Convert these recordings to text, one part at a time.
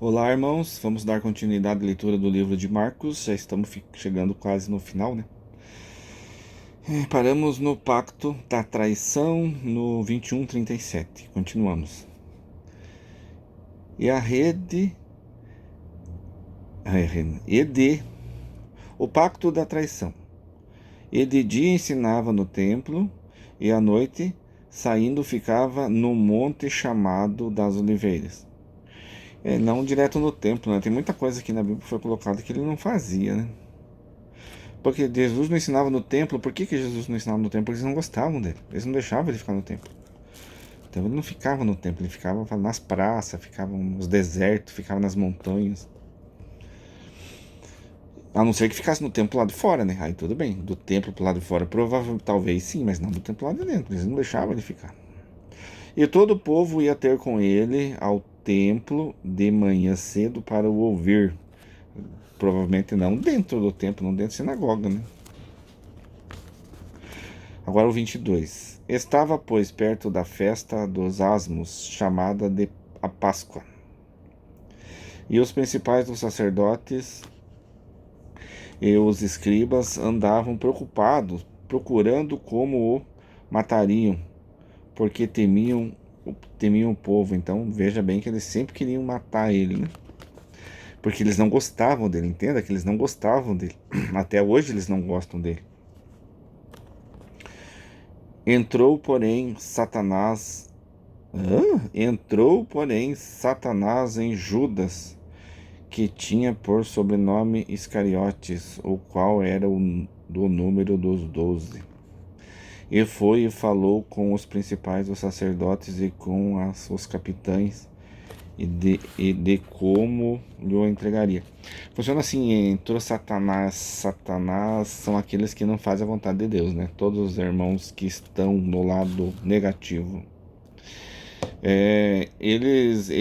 Olá, irmãos. Vamos dar continuidade à leitura do livro de Marcos. Já estamos chegando quase no final, né? Paramos no pacto da traição no 21:37. Continuamos. E a rede. E de. O pacto da traição. E de dia ensinava no templo, e à noite, saindo, ficava no monte chamado das Oliveiras. Não direto no templo, né? Tem muita coisa aqui na Bíblia que foi colocada que ele não fazia, né? Porque Jesus não ensinava no templo. Por que Jesus não ensinava no templo? Porque eles não gostavam dele. Eles não deixavam ele ficar no templo. Então ele não ficava no templo, ele ficava nas praças, ficava nos desertos, ficava nas montanhas. A não ser que ficasse no templo lá de fora, né? Aí tudo bem. Do templo pro lado de fora, provavelmente, talvez sim, mas não do templo lá de dentro. Eles não deixavam ele ficar. E todo o povo ia ter com ele ao templo de manhã cedo para o ouvir. Provavelmente não dentro do templo, não dentro da sinagoga, né? Agora o 22. Estava, pois, perto da festa dos asmos, chamada de a Páscoa. E os principais dos sacerdotes e os escribas andavam preocupados, procurando como o matariam, porque temiam o povo. Então veja bem que eles sempre queriam matar ele, né? Porque eles não gostavam dele, entenda que eles não gostavam dele. Até hoje eles não gostam dele. Entrou, porém, Satanás Entrou, porém, Satanás em Judas, que tinha por sobrenome Iscariotes, o qual era do número dos 12. E foi e falou com os principais dos sacerdotes e com os capitães e de como lhe entregaria. Funciona assim: entrou Satanás. Satanás são aqueles que não fazem a vontade de Deus, né? Todos os irmãos que estão no lado negativo. Eles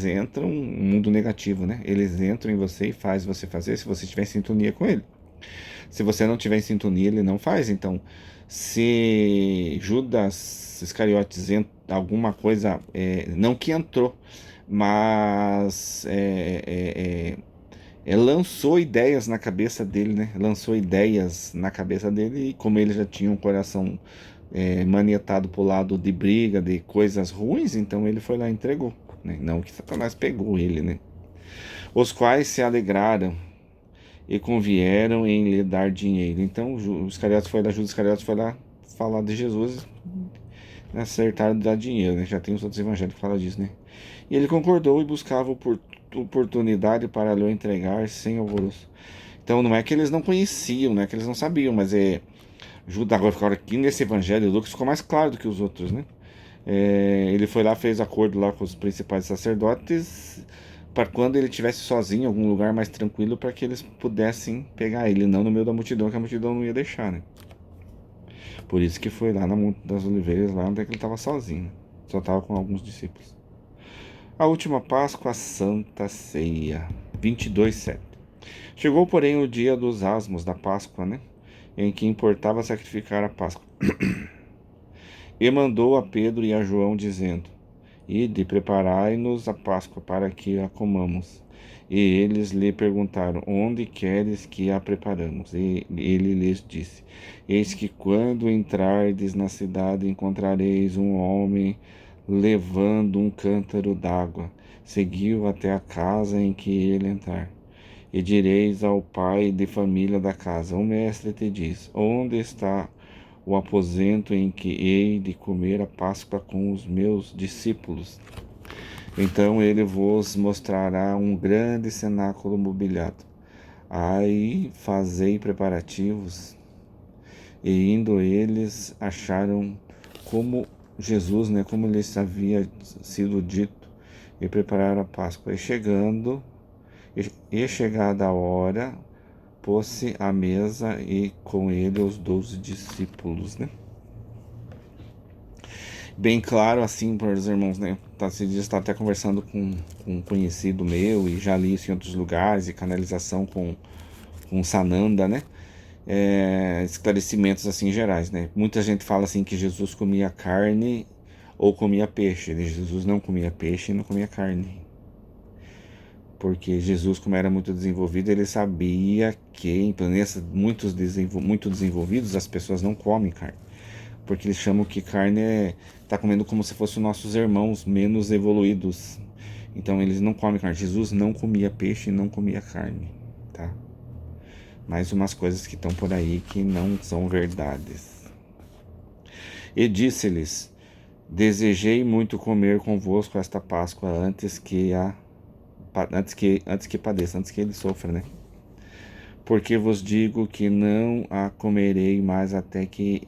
entram no mundo negativo, né? Eles entram em você e faz você fazer se você estiver em sintonia com ele. Se você não tiver em sintonia, ele não faz. Então, se Judas Iscariotes alguma coisa, não que entrou, mas lançou ideias na cabeça dele, né? Lançou ideias na cabeça dele, e como ele já tinha um coração manietado pro lado de briga, de coisas ruins, então ele foi lá e entregou, né? Não que Satanás pegou ele, né? Os quais se alegraram e convieram em lhe dar dinheiro. Então os Iscariotes foi lá, Judas Iscariotes foi lá falar de Jesus, né? Acertaram de dar dinheiro, né? Já tem os outros evangelhos que falam disso, né? E ele concordou e buscava oportunidade para lhe entregar sem alvoroço. Então não é que eles não conheciam, não é que eles não sabiam, mas Judas, agora aqui nesse evangelho, Lucas ficou mais claro do que os outros, né? Ele foi lá, fez acordo lá com os principais sacerdotes para quando ele estivesse sozinho em algum lugar mais tranquilo, para que eles pudessem pegar ele, não no meio da multidão, que a multidão não ia deixar, né? Por isso que foi lá na Monte das Oliveiras, lá onde é que ele estava sozinho, só estava com alguns discípulos. A última Páscoa, a Santa Ceia, 22:7. Chegou, porém, o dia dos asmos da Páscoa, né? Em que importava sacrificar a Páscoa. E mandou a Pedro e a João, dizendo: Ide, preparai-nos a Páscoa para que a comamos. E eles lhe perguntaram: Onde queres que a preparamos? E ele lhes disse: Eis que quando entrardes na cidade encontrareis um homem levando um cântaro d'água. Seguiu até a casa em que ele entrar. E direis ao pai de família da casa: O mestre te diz: Onde está o aposento em que hei de comer a Páscoa com os meus discípulos? Então ele vos mostrará um grande cenáculo mobiliado. Aí fazei preparativos. E indo eles, acharam como Jesus, né, como lhes havia sido dito, e prepararam a Páscoa. E chegada a hora, pôs-se à mesa e com ele os 12 discípulos, né? Bem claro assim para os irmãos, né? Esses dias está até conversando com um conhecido meu e já li isso em outros lugares, e canalização com Sananda, né? Esclarecimentos assim gerais, né? Muita gente fala assim que Jesus comia carne ou comia peixe. Jesus não comia peixe e não comia carne. Porque Jesus, como era muito desenvolvido, ele sabia que em planetas muito desenvolvidos as pessoas não comem carne. Porque eles chamam que carne tá comendo como se fossem nossos irmãos menos evoluídos. Então eles não comem carne. Jesus não comia peixe e não comia carne, tá? Mais umas coisas que estão por aí que não são verdades. E disse-lhes: Desejei muito comer convosco esta Páscoa antes que padeça, antes que ele sofra, né? Porque vos digo que não a comerei mais até que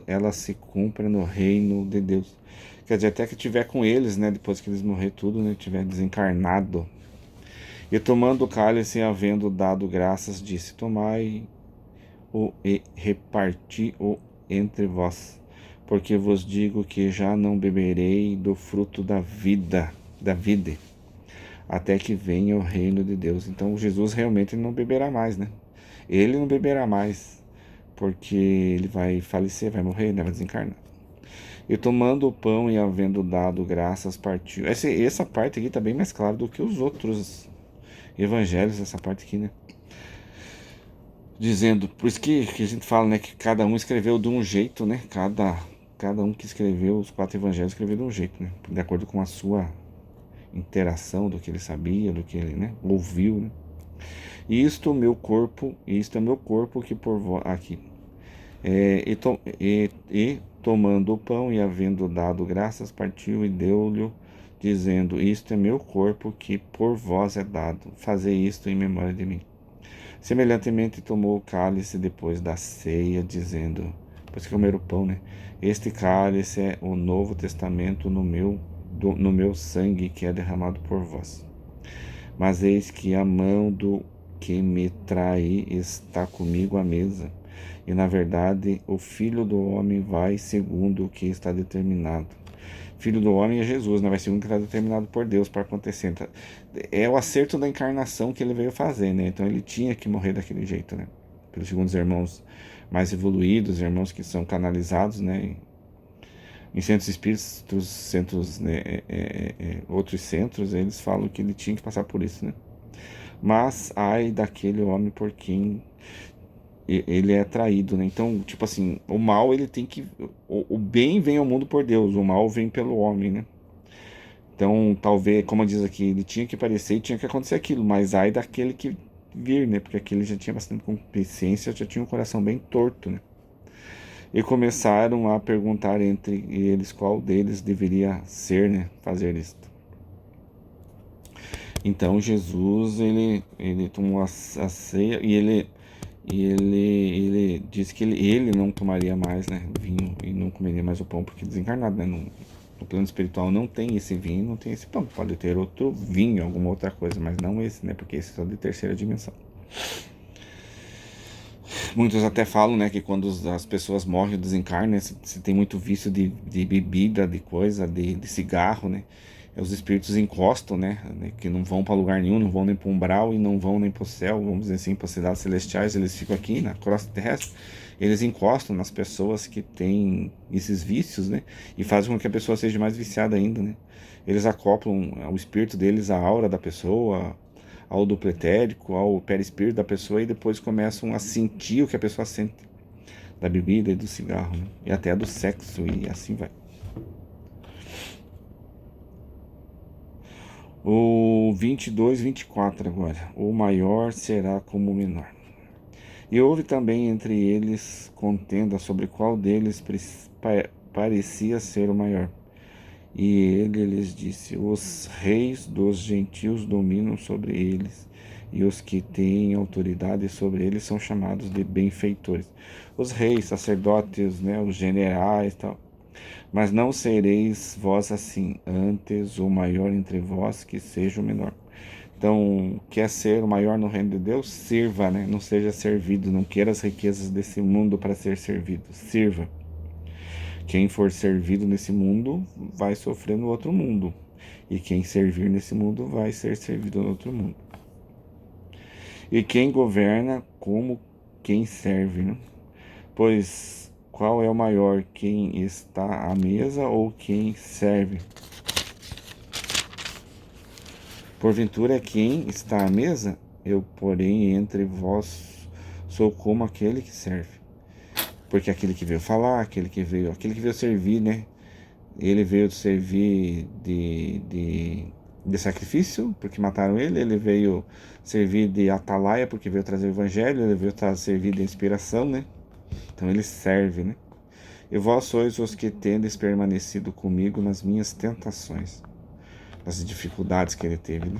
ela se cumpra no reino de Deus. Quer dizer, até que tiver com eles, né? Depois que eles morrer tudo, né? Tiver desencarnado. E tomando o cálice, havendo dado graças, disse: Tomai-o e reparti-o entre vós. Porque vos digo que já não beberei do fruto da vida, até que venha o reino de Deus. Então Jesus realmente não beberá mais, né? Ele não beberá mais, porque ele vai falecer, vai morrer, né? Vai desencarnar. E tomando o pão e havendo dado graças, partiu. Essa parte aqui está bem mais clara do que os outros evangelhos, essa parte aqui, né? Dizendo, por isso que a gente fala, né, que cada um escreveu de um jeito, né? Cada um que escreveu os 4 evangelhos escreveu de um jeito, né? De acordo com a sua interação, do que ele sabia, do que ele, né, ouviu, né? Isto é meu corpo que por vós aqui. E tomando o pão e havendo dado graças, partiu e deu-lhe, dizendo: Isto é meu corpo que por vós é dado. Fazei isto em memória de mim. Semelhantemente tomou o cálice depois da ceia, dizendo, depois que comer o pão, né? Este cálice é o novo testamento no meu sangue que é derramado por vós. Mas eis que a mão do que me trai está comigo à mesa. E na verdade, o Filho do Homem vai segundo o que está determinado. Filho do Homem é Jesus, né? Vai segundo o que está determinado por Deus para acontecer. Então, é o acerto da encarnação que ele veio fazer, né? Então ele tinha que morrer daquele jeito, né? Pelos segundos irmãos mais evoluídos, irmãos que são canalizados, né? Em centros espíritos, centros, né? Outros centros, eles falam que ele tinha que passar por isso, né? Mas ai daquele homem por quem ele é traído, né? Então, tipo assim, o mal ele tem que. O bem vem ao mundo por Deus, o mal vem pelo homem, né? Então, talvez, como diz aqui, ele tinha que aparecer e tinha que acontecer aquilo, mas ai daquele que vir, né? Porque aquele já tinha bastante consciência, já tinha um coração bem torto, né? E começaram a perguntar entre eles qual deles deveria ser, né? Fazer isto. Então, Jesus, ele tomou a ceia e ele disse que ele não tomaria mais, né, vinho e não comeria mais o pão porque desencarnado, né? No plano espiritual não tem esse vinho, não tem esse pão. Pode ter outro vinho, alguma outra coisa, mas não esse, né? Porque esse é só de terceira dimensão. Muitos até falam, né, que quando as pessoas morrem ou desencarnam, né, se tem muito vício de bebida, de coisa, de cigarro, né? Os espíritos encostam, né? Que não vão para lugar nenhum, não vão nem para o umbral e não vão nem para o céu, vamos dizer assim, para as cidades celestiais, eles ficam aqui na crosta terrestre, eles encostam nas pessoas que têm esses vícios, né? E fazem com que a pessoa seja mais viciada ainda, né? Eles acoplam o espírito deles à aura da pessoa, ao duplo etérico, ao perispírito da pessoa e depois começam a sentir o que a pessoa sente da bebida e do cigarro, né? E até do sexo e assim vai. O 22, 24 agora. O maior será como o menor. E houve também entre eles contenda sobre qual deles parecia ser o maior. E ele lhes disse: Os reis dos gentios dominam sobre eles, e os que têm autoridade sobre eles são chamados de benfeitores. Os reis, sacerdotes, né, os generais, tal. Mas não sereis vós assim, antes o maior entre vós que seja o menor. Então, quer ser o maior no reino de Deus? Sirva, né? Não seja servido, não queira as riquezas desse mundo para ser servido. Sirva. Quem for servido nesse mundo vai sofrer no outro mundo. E quem servir nesse mundo vai ser servido no outro mundo. E quem governa como quem serve, né? Pois Qual é o maior, quem está à mesa ou quem serve? Porventura é quem está à mesa? Eu, porém, entre vós sou como aquele que serve. Porque aquele que veio falar, aquele que veio servir, né? Ele veio servir de sacrifício, porque mataram ele. Ele veio servir de atalaia, porque veio trazer o evangelho. Ele veio servir de inspiração, né? Então ele serve, né? E vós sois os que tendes permanecido comigo nas minhas tentações, nas dificuldades que ele teve, né?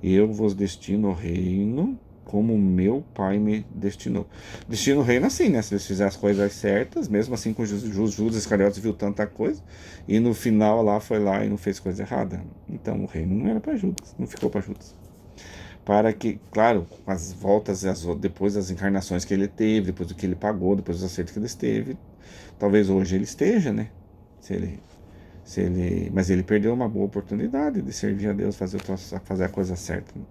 E eu vos destino o reino como meu pai me destinou. Destino o reino assim, né? Se eles fizerem as coisas certas, mesmo assim com Judas Iscariotes viu tanta coisa, e no final lá foi lá e não fez coisa errada. Então o reino não era para Judas, não ficou para Judas. Para que, claro, com as voltas, depois das encarnações que ele teve, depois do que ele pagou, depois dos acertos que ele esteve, talvez hoje ele esteja, né? Se ele mas ele perdeu uma boa oportunidade de servir a Deus, fazer a coisa certa, né?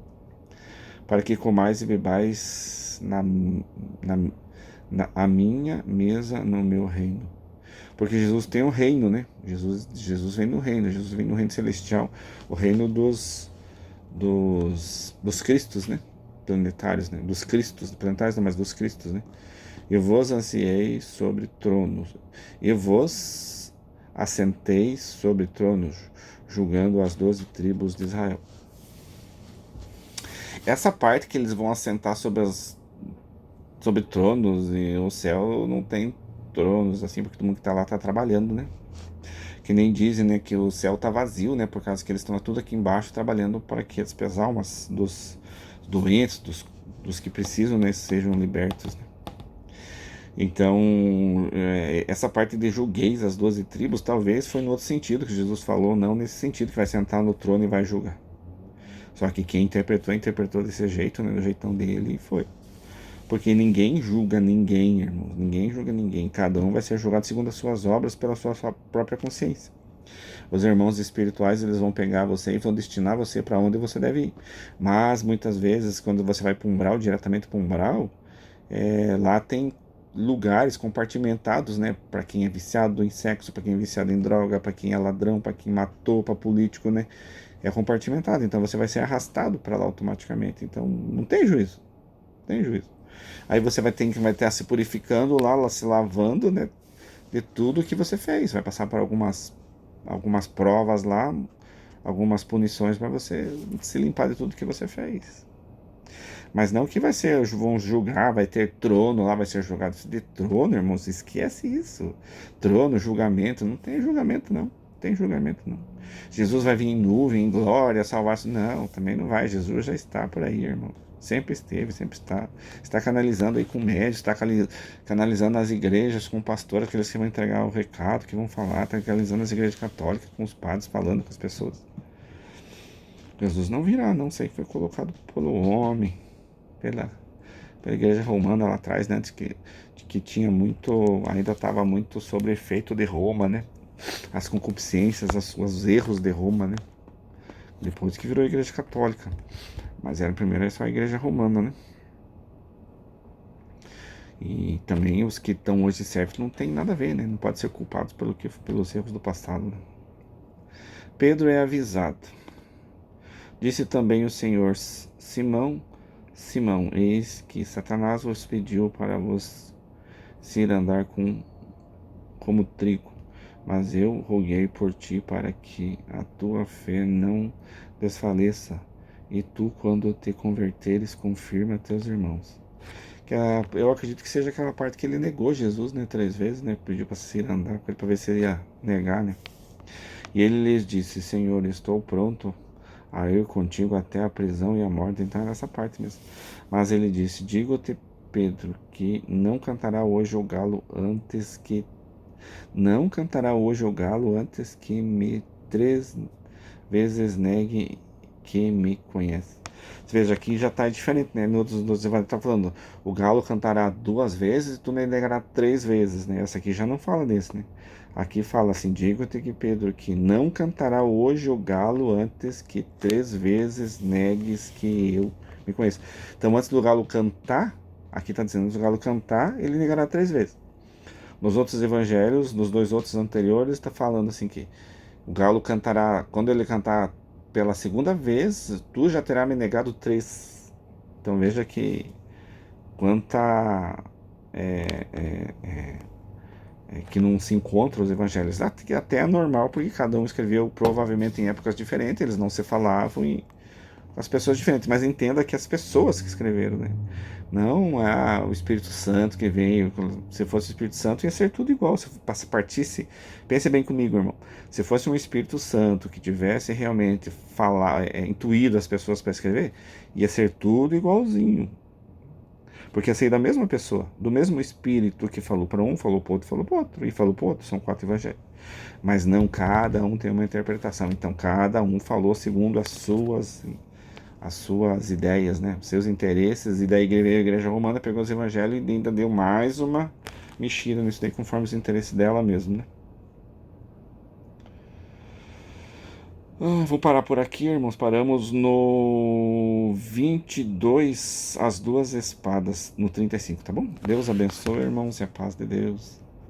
Para que comais e bebais a minha mesa no meu reino. Porque Jesus tem um reino, né? Jesus vem no reino, Jesus vem no reino celestial, o reino dos Cristos, né? Planetários, né? Dos Cristos, planetários não, mas dos Cristos, né? E vos ansiei sobre tronos, e vos assentei sobre tronos, julgando as 12 tribos de Israel. Essa parte que eles vão assentar sobre tronos, e o céu não tem tronos, assim, porque todo mundo que tá lá tá trabalhando, né? Que nem dizem, né, que o céu tá vazio, né, por causa que eles estão tudo aqui embaixo trabalhando para que as almas dos doentes, dos que precisam, né, sejam libertos, né? Então, essa parte de julgueis as 12 tribos, talvez foi no outro sentido que Jesus falou, não nesse sentido que vai sentar no trono e vai julgar. Só que quem interpretou desse jeito, né, do jeitão dele, e foi. Porque ninguém julga ninguém, irmãos. Ninguém julga ninguém. Cada um vai ser julgado segundo as suas obras, pela sua própria consciência. Os irmãos espirituais, eles vão pegar você e vão destinar você para onde você deve ir. Mas, muitas vezes, quando você vai para o umbral, diretamente para o umbral, lá tem lugares compartimentados, né? Para quem é viciado em sexo, para quem é viciado em droga, para quem é ladrão, para quem matou, para político, né? É compartimentado. Então, você vai ser arrastado para lá automaticamente. Então, não tem juízo. Não tem juízo. Aí você vai estar se purificando lá, se lavando, né, de tudo que você fez. Vai passar por algumas provas lá, algumas punições para você se limpar de tudo que você fez. Mas não que vão julgar, vai ter trono lá, vai ser julgado de trono, irmãos, esquece isso. Trono, julgamento, não tem julgamento não. Tem julgamento não. Jesus vai vir em nuvem, em glória, salvar. Não, também não vai. Jesus já está por aí, irmão. Sempre esteve, sempre está. Está canalizando aí com médios, está canalizando as igrejas com pastores, aqueles que vão entregar o recado, que vão falar, está canalizando as igrejas católicas com os padres falando com as pessoas. Jesus não virá, não sei que foi colocado pelo homem, pela igreja romana lá atrás, né? De que tinha muito, ainda estava muito sob efeito de Roma, né? As concupiscências, os erros de Roma, né? Depois que virou a igreja católica. Mas primeiro só a igreja romana, né? E também os que estão hoje certos não tem nada a ver, né? Não pode ser culpados pelos erros do passado, né? Pedro é avisado. Disse também o Senhor: Simão, Simão, eis que Satanás vos pediu para vos ir andar como trigo, mas eu roguei por ti para que a tua fé não desfaleça, e tu, quando te converteres, confirma teus irmãos. Eu acredito que seja aquela parte que ele negou Jesus, né, 3 vezes, né, pediu para se ir andar com ele para ver se ele ia negar, né. E ele lhes disse: Senhor, estou pronto a ir contigo até a prisão e a morte. Então é nessa parte mesmo. Mas ele disse: Digo-te, Pedro, que não cantará hoje o galo antes que me 3 vezes negue que me conhece. Você veja, aqui já está diferente, né? No outros evangelhos está falando: o galo cantará 2 vezes e tu me negará 3 vezes, né? Essa aqui já não fala desse, né? Aqui fala assim: digo-te que Pedro, que não cantará hoje o galo antes que 3 vezes negues que eu me conheço. Então, antes do galo cantar, aqui está dizendo: antes do galo cantar, ele negará 3 vezes. Nos outros evangelhos, nos dois outros anteriores, está falando assim que o galo cantará, quando ele cantar pela segunda vez, tu já terá me negado três. Então veja que quanta que não se encontram os evangelhos. Até é normal, porque cada um escreveu provavelmente em épocas diferentes, eles não se falavam e as pessoas diferentes, mas entenda que as pessoas que escreveram, né? Não é o Espírito Santo que veio. Se fosse o Espírito Santo, ia ser tudo igual. Se partisse, pense bem comigo, irmão. Se fosse um Espírito Santo que tivesse realmente intuído as pessoas para escrever, ia ser tudo igualzinho. Porque ia ser da mesma pessoa, do mesmo Espírito que falou para um, falou para outro, falou para outro, e falou para outro. São 4 evangelhos. Mas não, cada um tem uma interpretação. Então, cada um falou segundo as suas ideias, né? Os seus interesses, e daí a igreja romana pegou os evangelhos e ainda deu mais uma mexida nisso daí, conforme os interesses dela mesmo, né? Vou parar por aqui, irmãos. Paramos no 22, as duas espadas, no 35, tá bom? Deus abençoe, irmãos, e a paz de Deus.